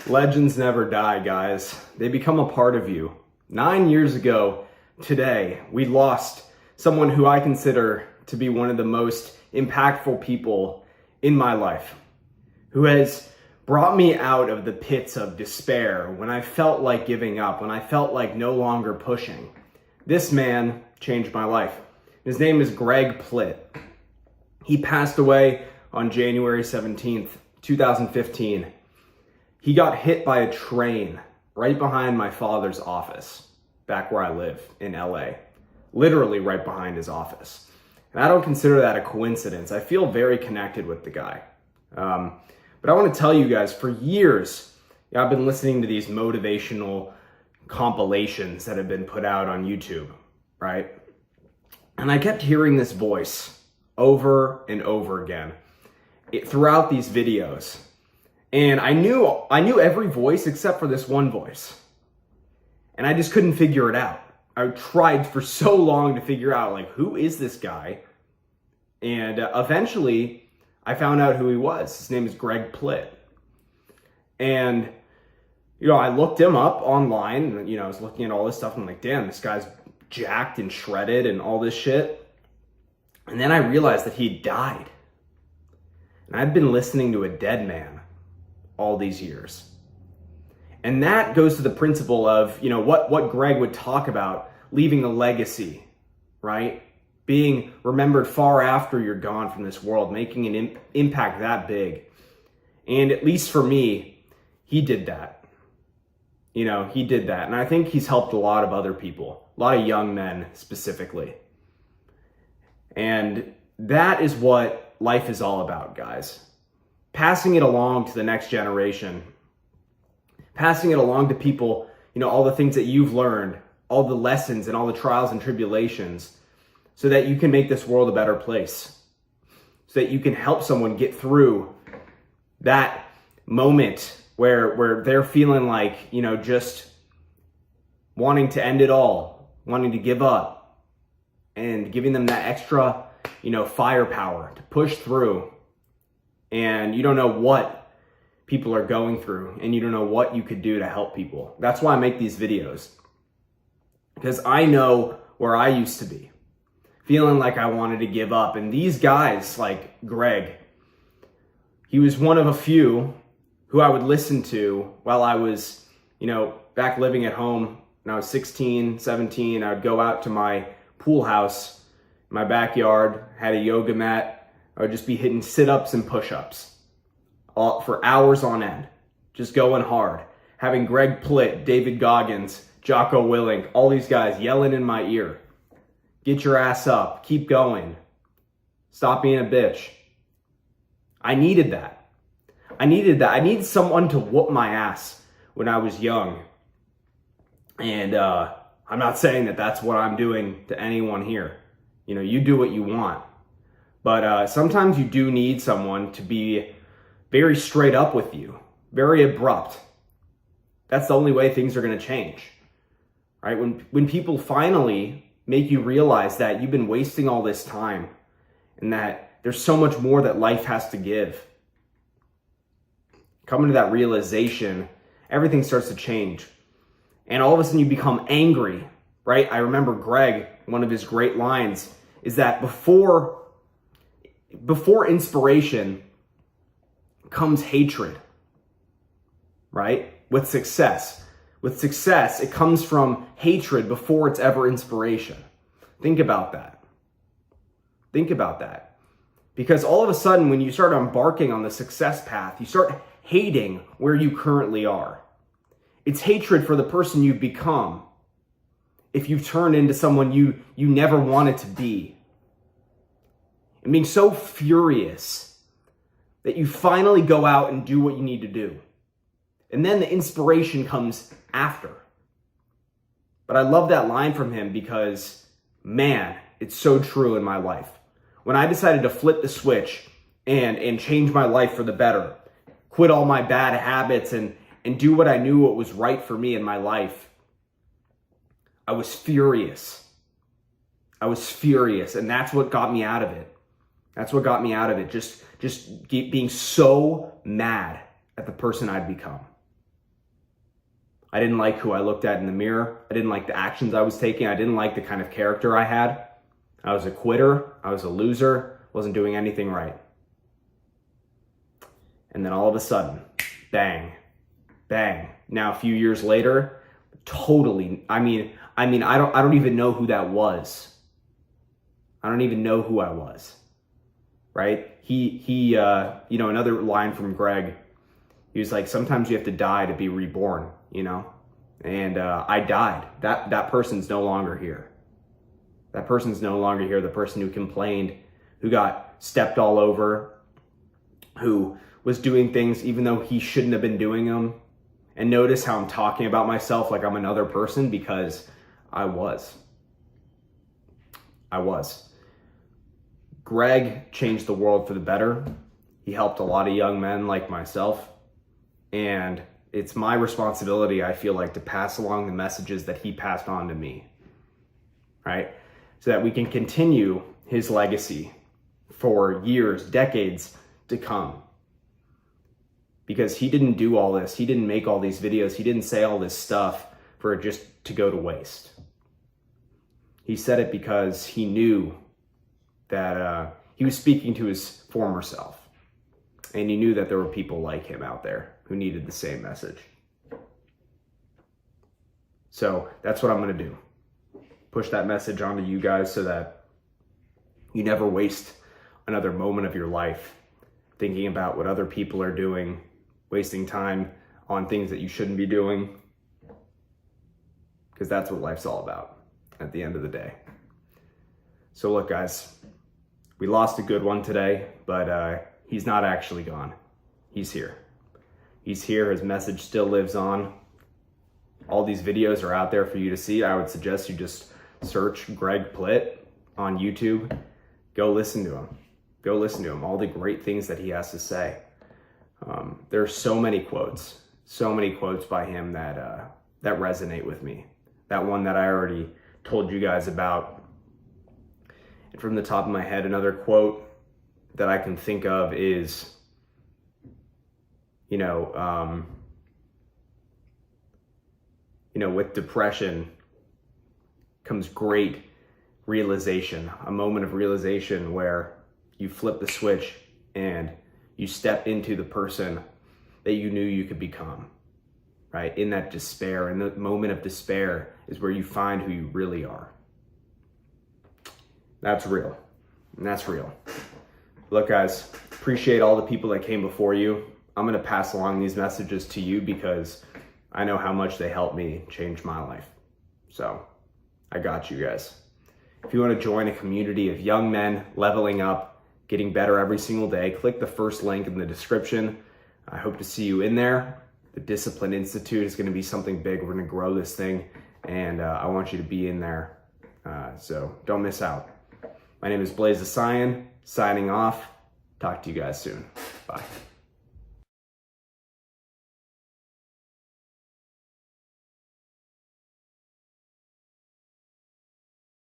Legends never die, guys. They become a part of you. 9 years ago today, we lost someone who I consider to be one of the most impactful people in my life, who has brought me out of the pits of despair when I felt like giving up, when I felt like no longer pushing. This man changed my life. His name is Greg Plitt. He passed away on January 17th, 2015. He got hit by a train right behind my father's office, back where I live in LA, literally right behind his office. And I don't consider that a coincidence. I feel very connected with the guy. But I want to tell you guys, for years, I've been listening to these motivational compilations that have been put out on YouTube, right? And I kept hearing this voice over and over again throughout these videos. And I knew every voice except for this one voice. And I just couldn't figure it out. I tried for so long to figure out, like, who is this guy? And eventually, I found out who he was. His name is Greg Plitt. And, I looked him up online. And, I was looking at all this stuff. And I'm like, damn, this guy's jacked and shredded and all this shit. And then I realized that he died. And I'd been listening to a dead man all these years. And that goes to the principle of, what Greg would talk about, leaving a legacy, right? Being remembered far after you're gone from this world, making an impact that big. And at least for me, he did that. He did that. And I think he's helped a lot of other people, a lot of young men specifically. And that is what life is all about, guys. Passing it along to the next generation, passing it along to people, all the things that you've learned, all the lessons and all the trials and tribulations, so that you can make this world a better place, so that you can help someone get through that moment where they're feeling like, just wanting to end it all, wanting to give up, and giving them that extra, firepower to push through. And you don't know what people are going through, and you don't know what you could do to help people. That's why I make these videos, because I know where I used to be, feeling like I wanted to give up. And these guys, like Greg, he was one of a few who I would listen to while I was, back living at home. When I was 16, 17, I would go out to my pool house, my backyard, had a yoga mat. I would just be hitting sit-ups and push-ups for hours on end, just going hard. Having Greg Plitt, David Goggins, Jocko Willink, all these guys yelling in my ear. Get your ass up. Keep going. Stop being a bitch. I needed that. I needed someone to whoop my ass when I was young. And I'm not saying that that's what I'm doing to anyone here. You do what you want. But sometimes you do need someone to be very straight up with you, very abrupt. That's the only way things are going to change, right? When people finally make you realize that you've been wasting all this time and that there's so much more that life has to give. Coming to that realization, everything starts to change. And all of a sudden you become angry, right? I remember Greg, one of his great lines is that before inspiration comes hatred, right? With success, it comes from hatred before it's ever inspiration. Think about that. Because all of a sudden, when you start embarking on the success path, you start hating where you currently are. It's hatred for the person you've become if you've turned into someone you never wanted to be. And being so furious that you finally go out and do what you need to do. And then the inspiration comes after. But I love that line from him because, man, it's so true in my life. When I decided to flip the switch and change my life for the better, quit all my bad habits and do what I knew what was right for me in my life, I was furious. And that's what got me out of it. Just being so mad at the person I'd become. I didn't like who I looked at in the mirror. I didn't like the actions I was taking. I didn't like the kind of character I had. I was a quitter. I was a loser. Wasn't doing anything right. And then all of a sudden, bang, bang. Now a few years later, totally, I don't even know who that was. I don't even know who I was, right? Another line from Greg, he was like, sometimes you have to die to be reborn, and I died. That person's no longer here. That person's no longer here. The person who complained, who got stepped all over, who was doing things even though he shouldn't have been doing them. And notice how I'm talking about myself like I'm another person, because I was. Greg changed the world for the better. He helped a lot of young men like myself. And it's my responsibility, I feel like, to pass along the messages that he passed on to me, right? So that we can continue his legacy for years, decades to come. Because he didn't do all this. He didn't make all these videos. He didn't say all this stuff for it just to go to waste. He said it because he knew that he was speaking to his former self. And he knew that there were people like him out there who needed the same message. So that's what I'm going to do. Push that message onto you guys so that you never waste another moment of your life thinking about what other people are doing, wasting time on things that you shouldn't be doing, because that's what life's all about at the end of the day. So look, guys, we lost a good one today, but he's not actually gone. He's here. He's here. His message still lives on. All these videos are out there for you to see. I would suggest you just search Greg Plitt on YouTube. Go listen to him. Go listen to him. All the great things that he has to say. There are so many quotes by him that resonate with me. That one that I already told you guys about. And from the top of my head, another quote that I can think of is, with depression comes great realization, a moment of realization where you flip the switch and you step into the person that you knew you could become, right? In that despair, in the moment of despair is where you find who you really are. That's real. And that's real. Look, guys, appreciate all the people that came before you. I'm going to pass along these messages to you because I know how much they helped me change my life. So I got you guys. If you want to join a community of young men leveling up, getting better every single day, click the first link in the description. I hope to see you in there. The Discipline Institute is going to be something big. We're going to grow this thing, and I want you to be in there. So don't miss out. My name is Blaze the Cyan, signing off. Talk to you guys soon. Bye.